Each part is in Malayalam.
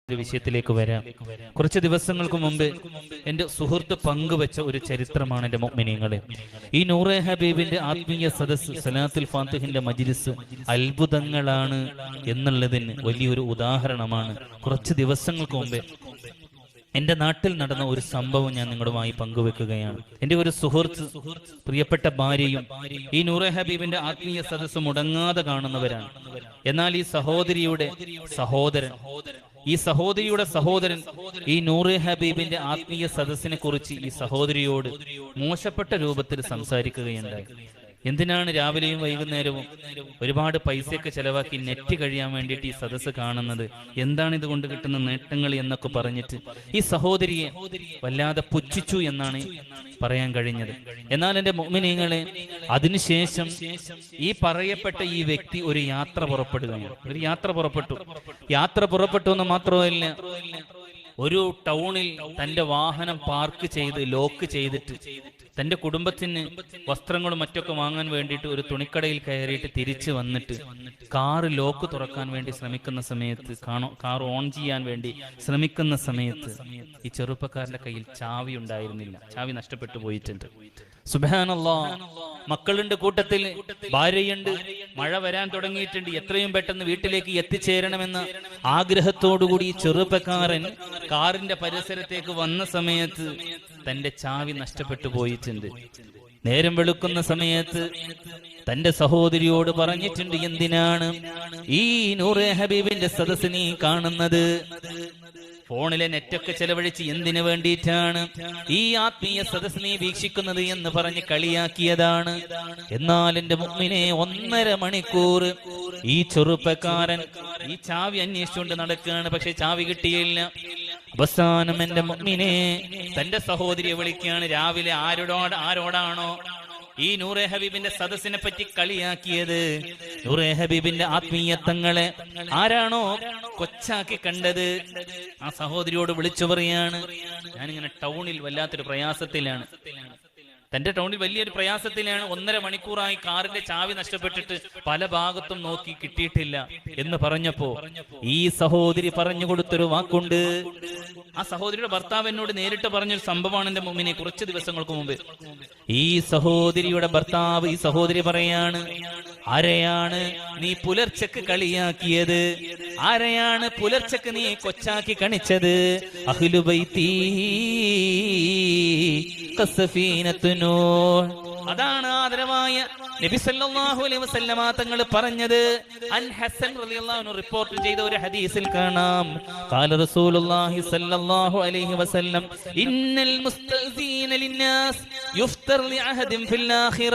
ഒരു വിഷയത്തിലേക്ക് വരാം. കുറച്ച് ദിവസങ്ങൾക്ക് മുമ്പ് എൻ്റെ സുഹൃത്ത് പങ്കുവെച്ച ഒരു ചരിത്രമാണ് എൻ്റെ മുഅ്മിനീങ്ങളെ. ഈ നൂറെ ഹബീബിന്റെ ആത്മീയ സദസ് സലാത്തുൽ ഫാത്തിഹിന്റെ മജ്ലിസ് അത്ഭുതങ്ങളാണ് എന്നുള്ളതിന് വലിയൊരു ഉദാഹരണമാണ്. കുറച്ച് ദിവസങ്ങൾക്ക് മുമ്പ് എൻ്റെ നാട്ടിൽ നടന്ന ഒരു സംഭവം ഞാൻ നിങ്ങളുമായി പങ്കുവെക്കുകയാണ്. എൻ്റെ ഒരു സുഹൃത്ത്, പ്രിയപ്പെട്ട ഭാര്യയും ഈ നൂറെ ഹബീബിന്റെ ആത്മീയ സദസ് മുടങ്ങാതെ കാണുന്നവരാണ്. എന്നാൽ ഈ സഹോദരിയുടെ സഹോദരൻ ഈ നൂറെ ഹബീബിന്റെ ആത്മീയ സദസ്സിനെ കുറിച്ച് ഈ സഹോദരിയോട് മോശപ്പെട്ട രൂപത്തിൽ സംസാരിക്കുകയുണ്ടായി. എന്തിനാണ് രാവിലെയും വൈകുന്നേരവും ഒരുപാട് പൈസയൊക്കെ ചെലവാക്കി നെറ്റ് കഴിയാൻ വേണ്ടിയിട്ട് ഈ സദസ്സ് കാണുന്നത്? എന്താണ് ഇതുകൊണ്ട് കിട്ടുന്ന നേട്ടങ്ങൾ എന്നൊക്കെ പറഞ്ഞിട്ട് ഈ സഹോദരിയെ വല്ലാതെ പുച്ഛിച്ചു എന്നാണ് പറയാൻ കഴിഞ്ഞത്. എന്നാൽ എൻ്റെ മുഅ്മിനീങ്ങളെ, അതിനുശേഷം ഈ പറയപ്പെട്ട ഈ വ്യക്തി ഒരു യാത്ര പുറപ്പെട്ടു എന്ന് മാത്രമല്ല, ഒരു ടൗണിൽ തന്റെ വാഹനം പാർക്ക് ചെയ്ത് ലോക്ക് ചെയ്തിട്ട് തന്റെ കുടുംബത്തിന് വസ്ത്രങ്ങളും മറ്റൊക്കെ വാങ്ങാൻ വേണ്ടിയിട്ട് ഒരു തുണിക്കടയിൽ കയറിയിട്ട് തിരിച്ചു വന്നിട്ട് കാറ് ലോക്ക് തുറക്കാൻ വേണ്ടി ശ്രമിക്കുന്ന സമയത്ത്, കാർ ഓൺ ചെയ്യാൻ വേണ്ടി ശ്രമിക്കുന്ന സമയത്ത് ഈ ചെറുപ്പക്കാരന്റെ കയ്യിൽ ചാവി ഉണ്ടായിരുന്നില്ല. ചാവി നഷ്ടപ്പെട്ടു പോയിട്ടുണ്ട്. സുബ്ഹാനല്ലാഹ്. മക്കളുണ്ട് കൂട്ടത്തിൽ, ഭാര്യയുണ്ട്, മഴ വരാൻ തുടങ്ങിയിട്ടുണ്ട്. എത്രയും പെട്ടെന്ന് വീട്ടിലേക്ക് എത്തിച്ചേരണമെന്ന ആഗ്രഹത്തോടുകൂടി ഈ ചെറുപ്പക്കാരൻ കാറിന്റെ പരിസരത്തേക്ക് വന്ന സമയത്ത് തന്റെ ചാവി നഷ്ടപ്പെട്ടു പോയിട്ടുണ്ട്. നേരം വെളുക്കുന്ന സമയത്ത് തന്റെ സഹോദരിയോട് പറഞ്ഞിട്ടുണ്ട്, എന്തിനാണ് ഈ നൂറെ ഹബീബിന്റെ സദസ്സ് നീ കാണുന്നത്? ഫോണിലെ നെറ്റൊക്കെ ചെലവഴിച്ച് എന്തിനു വേണ്ടിയിട്ടാണ് ഈ ആത്മീയ സദസ്സ് നീ വീക്ഷിക്കുന്നത് എന്ന് പറഞ്ഞ് കളിയാക്കിയതാണ്. എന്നാൽ എന്റെ മുഅ്മിനെ, 1.5 മണിക്കൂർ ഈ ചെറുപ്പക്കാരൻ ഈ ചാവി അന്വേഷിച്ചുകൊണ്ട് നടക്കുകയാണ്. പക്ഷെ ചാവി കിട്ടിയില്ല. അവസാനം എന്റെ മുഅ്മിനെ തന്റെ സഹോദരിയെ വിളിക്കുകയാണ്. രാവിലെ ആരോടാണോ ഈ നൂറെ ഹബീബിന്റെ സദസ്സിനെ പറ്റി കളിയാക്കിയത്, നൂറെ ഹബീബിന്റെ ആത്മീയത്വങ്ങളെ ആരാണോ കൊച്ചാക്കി കണ്ടത്, ആ സഹോദരിയോട് വിളിച്ചു പറയാണ്, ഞാനിങ്ങനെ ടൗണിൽ വല്ലാത്തൊരു പ്രയാസത്തിലാണ്. തന്റെ ടൗണിൽ വലിയൊരു പ്രയാസത്തിലാണ്. 1.5 മണിക്കൂറായി കാറിന്റെ ചാവി നഷ്ടപ്പെട്ടിട്ട് പല ഭാഗത്തും നോക്കി കിട്ടിയിട്ടില്ല എന്ന് പറഞ്ഞപ്പോ ഈ സഹോദരി പറഞ്ഞു കൊടുത്തൊരു വാക്കുണ്ട്. ആ സഹോദരിയുടെ ഭർത്താവ് എന്നോട് നേരിട്ട് പറഞ്ഞൊരു സംഭവമാണ് എന്റെ മുമ്പിനെ. കുറച്ച് ദിവസങ്ങൾക്ക് മുമ്പ് ഈ സഹോദരിയുടെ ഭർത്താവ് ഈ സഹോദരി പറയാണ്, ആരെയാണ് നീ പുലർച്ചക്ക് കളിയാക്കിയത്? ആരെയാണ് പുലർച്ചക്ക് നീ കൊച്ചാക്കി കണിച്ചത്? അഹ്ലു ബൈത്തി ഖസഫീനത്തു നൂഹ്. അതാണ് ആദരവായ നബി സല്ലല്ലാഹു അലൈഹി വസല്ലമ തങ്ങൾ പറഞ്ഞത്. അൻ ഹസൻ റളിയല്ലാഹു അൻഹു റിപ്പോർട്ട് ചെയ്ത ഒരു ഹദീസിൽ കാണാം, ഖാല റസൂലുള്ളാഹി സല്ലല്ലാഹു അലൈഹി വസല്ലം, ഇന്നൽ മുസ്തഅ്സീന ലിന്നാസ് യുഫ്തർ ലിഅഹദിൻ ഫിൽ ആഖിറ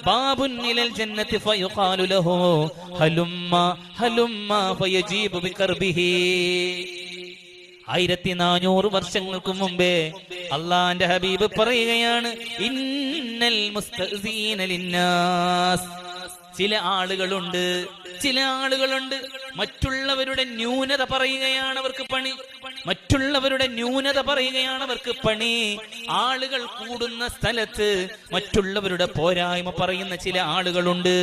ബാബുൻ ഇലൽ ജന്നതി ഫയുഖാലു ലഹു ഹലുമ്മ ഫയജീബു ബിഖർബിഹി. 1400 വർഷങ്ങൾക്ക് മുമ്പേ അള്ളാന്റെ ഹബീബ് പറയുകയാണ്, ഇന്നൽ മുസ്തഅ്സീന ലിന്നാസ്. ചില ആളുകളുണ്ട് മറ്റുള്ളവരുടെ ന്യൂനത പറയുകയാണ് അവർക്ക് പണി. ആളുകൾ കൂടുന്ന സ്ഥലത്ത് മറ്റുള്ളവരുടെ പോരായ്മ പറയുന്ന ചില ആളുകളുണ്ട്.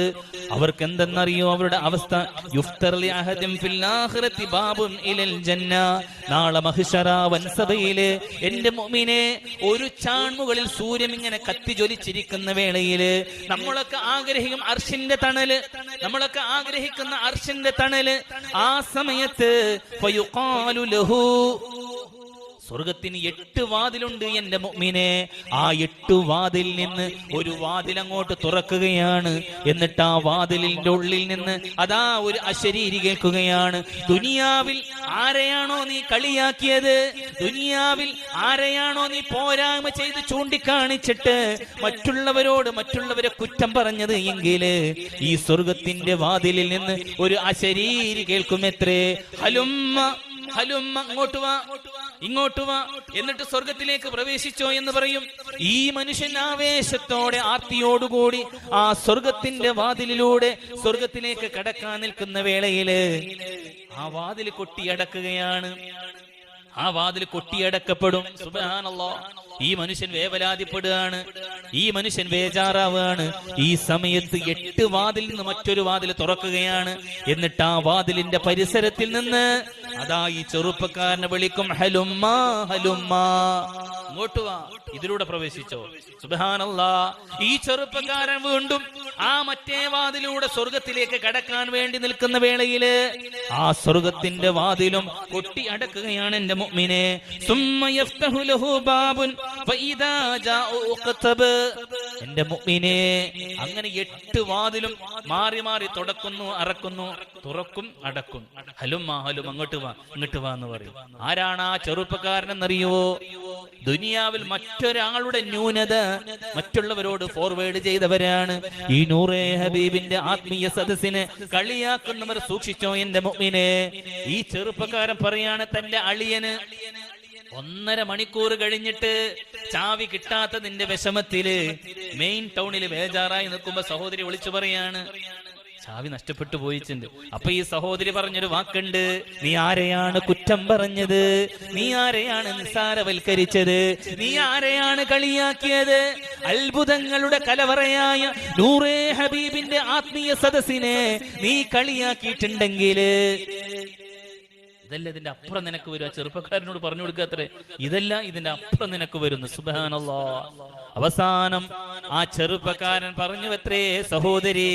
അവർക്ക് എന്തെന്നറിയോ അവരുടെ അവസ്ഥ? യുഫ്തർ ലിഅഹദിൻ ഫിൽ ആഖിറതി ബാബുൻ ഇലൽ ജന്ന. നാളെ മഹ്ശറ വൻസഭയില് എന്റെ മുഅ്മിനെ, ഒരു ചാൺമുകളിൽ സൂര്യൻ ഇങ്ങനെ കത്തിജ്വലിച്ചിരിക്കുന്ന വേളയില് നമ്മളൊക്കെ ആഗ്രഹിക്കും അർശിന്റെ തണല്, ആ സമയത്ത് ഫയുഖാലു ലഹു, സ്വർഗത്തിന് 8 വാതിലുണ്ട് എന്റെ മുഅ്മിനെ. ആ 8 വാതിൽ നിന്ന് ഒരു വാതിൽ അങ്ങോട്ട് തുറക്കുകയാണ്. എന്നിട്ട് ആ വാതിലിന്റെ ഉള്ളിൽ നിന്ന് അതാ ഒരു അശരീരി കേൾക്കുകയാണ്, ദുനിയാവിൽ ആരെയാണോ നീ കളിയാക്കിയത്, ദുനിയാവിൽ ആരെയാണോ നീ പോരായ്മ ചെയ്ത് ചൂണ്ടിക്കാണിച്ചിട്ട് മറ്റുള്ളവരെ കുറ്റം പറഞ്ഞത് എങ്കില് ഈ സ്വർഗത്തിന്റെ വാതിലിൽ നിന്ന് ഒരു അശരീരി കേൾക്കുമെത്രേ, ഹലുമ്മ ഇങ്ങോട്ട് വാ, എന്നിട്ട് സ്വർഗത്തിലേക്ക് പ്രവേശിച്ചോ എന്ന് പറയും. ഈ മനുഷ്യൻ ആവേശത്തോടെ ആർത്തിയോടുകൂടി ആ സ്വർഗത്തിന്റെ വാതിലിലൂടെ സ്വർഗത്തിലേക്ക് കടക്കാൻ നിൽക്കുന്ന വേളയില് ആ വാതിൽ കൊട്ടിയടക്കുകയാണ്. ആ വാതിൽ കൊട്ടിയടക്കപ്പെടും. സുബ്ഹാനല്ലാഹ്. ഈ മനുഷ്യൻ വേവലാതിപ്പെടുകയാണ്, ഈ മനുഷ്യൻ ബേജാറാവുകയാണ്. ഈ സമയത്ത് 8 വാതിൽ നിന്ന് മറ്റൊരു വാതിൽ തുറക്കുകയാണ്. എന്നിട്ട് ആ വാതിലിന്റെ പരിസരത്തിൽ നിന്ന് അതാ ഈ ചെറുപ്പക്കാരനെ വിളിക്കും, ഹലുമ്മ ഹലുമ്മ, ഇങ്ങോട്ട് വാ, ഇതിലൂടെ പ്രവേശിച്ചോ. സുബ്ഹാനല്ലാഹ്. ഈ ചെറുപ്പക്കാരൻ വീണ്ടും ആ മറ്റേ വാതിലൂടെ സ്വർഗത്തിലേക്ക് കടക്കാൻ വേണ്ടി നിൽക്കുന്ന വേളയില് ആ സ്വർഗത്തിന്റെ വാതിലും കൊട്ടി അടക്കുകയാണ് എന്റെ മുഅ്മിനെ. സുമ്മ യഫ്തഹു ലഹു ബാബുൻ ഫഇദാ ജാഉ ഉഖതബ്. എന്റെ മുഅ്മിനെ, അങ്ങനെ 8 വാതിലും മാറി മാറി തുടക്കുന്നു, അറക്കുന്നു, തുറക്കും, അടക്കും. ഹലുമ്മ ഹലും, അങ്ങോട്ട് വാ, ഇങ്ങോട്ട് വാ എന്ന് പറയും. ആരാണ് ആ ചെറുപ്പക്കാരനെന്നറിയോ? ദുനിയാവിൽ മറ്റൊരാളുടെ ന്യൂനത മറ്റുള്ളവരോട് ഫോർവേഡ് ചെയ്തവരാണ്. ഈ നൂറേ ഹബീബിന്റെ ആത്മീയ സദസ്സിനെ കളിയാക്കുന്നവർ സൂക്ഷിച്ചോ എന്റെ മുഅ്മിനെ. ഈ ചെറുപ്പക്കാരൻ പറയാണ്, തന്റെ അളിയന് 1.5 മണിക്കൂർ കഴിഞ്ഞിട്ട് ചാവി കിട്ടാത്തതിന്റെ വിഷമത്തില് മെയിൻ ടൗണിൽ ബേജാറായി നിൽക്കുമ്പോ സഹോദരി വിളിച്ചു പറയാണ്, ചാവി നഷ്ടപ്പെട്ടു പോയിട്ടുണ്ട്. അപ്പൊ ഈ സഹോദരി പറഞ്ഞൊരു വാക്കുണ്ട്, നീ ആരെയാണ് കുറ്റം പറഞ്ഞത്? നീ ആരെയാണ് നിസ്സാരവൽക്കരിച്ചത്? നീ ആരെയാണ് കളിയാക്കിയത്? അത്ഭുതങ്ങളുടെ കലവറയായ നൂറേ ഹബീബിന്റെ ആത്മീയ സദസ്സിനെ നീ കളിയാക്കിയിട്ടുണ്ടെങ്കില് ഇതല്ല ഇതിന്റെ അപ്പുറം നിനക്ക് വരും. ആ ചെറുപ്പക്കാരനോട് പറഞ്ഞു കൊടുക്കാത്രേ, ഇതല്ല ഇതിന്റെ അപ്പുറം നിനക്ക് വരുന്നു. സുബ്ഹാനല്ലാഹ്. അവസാനം ആ ചെറുപ്പക്കാരൻ പറഞ്ഞു അത്രേ, സഹോദരി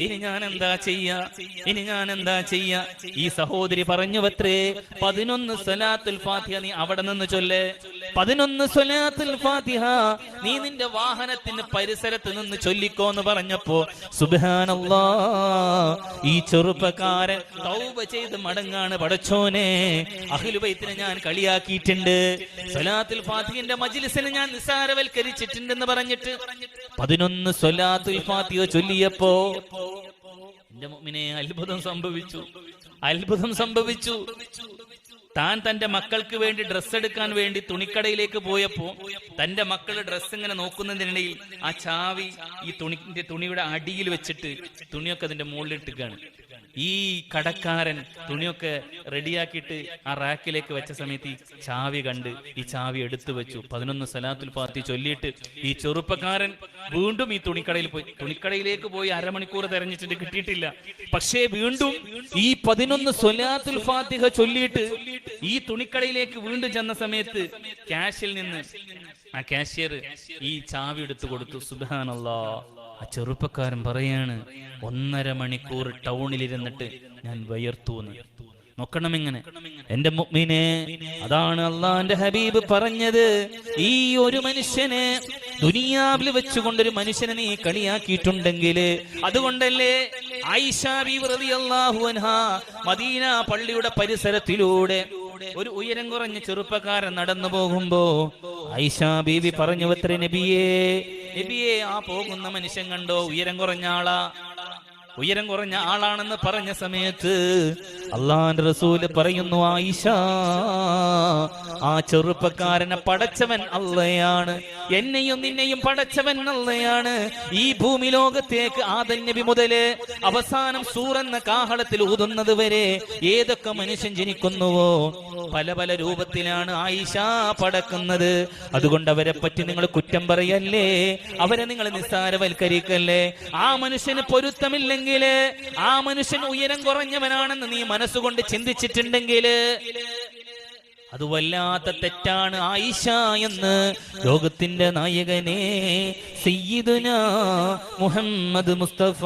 ഇനി ഞാൻ എന്താ ചെയ്യാ, ഇനി ഞാൻ എന്താ ചെയ്യാ? ഈ സഹോദരി പറഞ്ഞു അത്രേ, 11 സ്വലാത്തുൽ ഫാത്തിഹ നീ അവിടെ നിന്ന് ചൊല്ലേ. 11 സ്വലാത്തുൽ ഫാത്തിഹ നീ നിന്റെ വാഹനത്തിന് പരിസരത്ത് നിന്ന് ചൊല്ലിക്കോന്ന് പറഞ്ഞപ്പോ സുബ്ഹാനല്ലാഹ്, ഈ ചെറുപ്പക്കാരൻ തൗബ ചെയ്ത് മടങ്ങാണ്. പടച്ചോനെ, അഹ്ലു ബൈത്തിനെ ഞാൻ കളിയാക്കിയിട്ടുണ്ട്, സ്വലാത്തുൽ ഫാത്തിഹിന്റെ മജ്ലിസിനെ ഞാൻ നിസാരവൽക്കരിച്ചിട്ടുണ്ടെന്ന് പറഞ്ഞിട്ട് 11 സ്വലാത്തുൽ ഫാത്തിഹ ചൊല്ലിയപ്പോ എന്റെ മുഅ്മിനെ അത്ഭുതം സംഭവിച്ചു, അത്ഭുതം സംഭവിച്ചു. താൻ തന്റെ മക്കൾക്ക് വേണ്ടി ഡ്രസ്സ് എടുക്കാൻ വേണ്ടി തുണിക്കടയിലേക്ക് പോയപ്പോ തന്റെ മക്കളുടെ ഡ്രസ്സ് ഇങ്ങനെ നോക്കുന്നതിനിടയിൽ ആ ചാവി ഈ തുണിയുടെ അടിയിൽ വെച്ചിട്ട് തുണിയൊക്കെ അതിന്റെ മുകളിൽ ഇട്ടിക്കാണ്. ഈ കടക്കാരൻ തുണിയൊക്കെ റെഡിയാക്കിയിട്ട് ആ റാക്കിലേക്ക് വെച്ച സമയത്ത് ഈ ചാവി കണ്ട് ഈ ചാവി എടുത്തു വെച്ചു. 11 സ്വലാത്തുൽ ഫാത്തിഹ ചൊല്ലിയിട്ട് ഈ ചെറുപ്പക്കാരൻ വീണ്ടും ഈ തുണിക്കടയിലേക്ക് പോയി 1/2 മണിക്കൂർ തെരഞ്ഞിട്ട് കിട്ടിയിട്ടില്ല. പക്ഷേ വീണ്ടും ഈ 11 സ്വലാത്തുൽ ഫാത്തിഹ ചൊല്ലിയിട്ട് ഈ തുണിക്കടയിലേക്ക് വീണ്ടും ചെന്ന സമയത്ത് ക്യാഷിൽ നിന്ന് ആ കാഷ്യർ ഈ ചാവി എടുത്തു കൊടുത്തു. സുബ്ഹാനല്ലാഹ്. ആ ചെറുപ്പക്കാരൻ പറയാണ്, 1.5 മണിക്കൂർ ടൗണിലിരുന്നിട്ട് ഞാൻ വയർത്തൂന്ന്. നോക്കണം ഇങ്ങനെ എന്റെ മുഅ്മിനെ. അതാണ് അള്ളാന്റെ ഹബീബ് പറഞ്ഞത്, ഈ ഒരു മനുഷ്യനെ ദുനിയാവിൽ വെച്ചുകൊണ്ടൊരു മനുഷ്യനെ നീ കളിയാക്കിയിട്ടുണ്ടെങ്കിൽ, അതുകൊണ്ടല്ലേ ആയിഷ ബീവി റളിയല്ലാഹു അൻഹാ മദീന പള്ളിയുടെ പരിസരത്തിലൂടെ ഒരു ഉയരം കുറഞ്ഞ ചെറുപ്പക്കാരൻ നടന്നു പോകുമ്പോ ആയിഷ ബീവി പറഞ്ഞു അത്രേ, നബിയേ നബിയേ, ആ പോകുന്ന മനുഷ്യൻ കണ്ടോ, ഉയരം കുറഞ്ഞ ആളാ, ഉയരം കുറഞ്ഞ ആളാണെന്ന് പറഞ്ഞ സമയത്ത് അള്ളാന്റെ റസൂല് പറയുന്നു, ആയിഷ, ആ ചെറുപ്പക്കാരനെ പടച്ചവൻ അള്ളയാണ്, എന്നെയും നിന്നെയും പടച്ചവൻ അള്ളയാണ്. ഈ ഭൂമി ലോകത്തേക്ക് ആദം നബി മുതല് അവസാനം സൂറെന്ന കാഹളത്തിൽ ഊതുന്നത് വരെ ഏതൊക്കെ മനുഷ്യൻ ജനിക്കുന്നുവോ പല പല രൂപത്തിലാണ് ആയിഷ പടക്കുന്നത്. അതുകൊണ്ട് അവരെ പറ്റി നിങ്ങൾ കുറ്റം പറയല്ലേ, അവരെ നിങ്ങൾ നിസ്സാരവൽക്കരിക്കല്ലേ. ആ മനുഷ്യന് പൊരുത്തമില്ലെങ്കിൽ, ആ മനുഷ്യൻ ഉയരം കുറഞ്ഞവനാണെന്ന് നീ മനസ്സുകൊണ്ട് ചിന്തിച്ചിട്ടുണ്ടെങ്കിൽ അത് വല്ലാത്ത തെറ്റാണ് ആയിഷ എന്ന് ലോകത്തിന്റെ നായകനെ സയ്യിദുനാ മുഹമ്മദ് മുസ്തഫ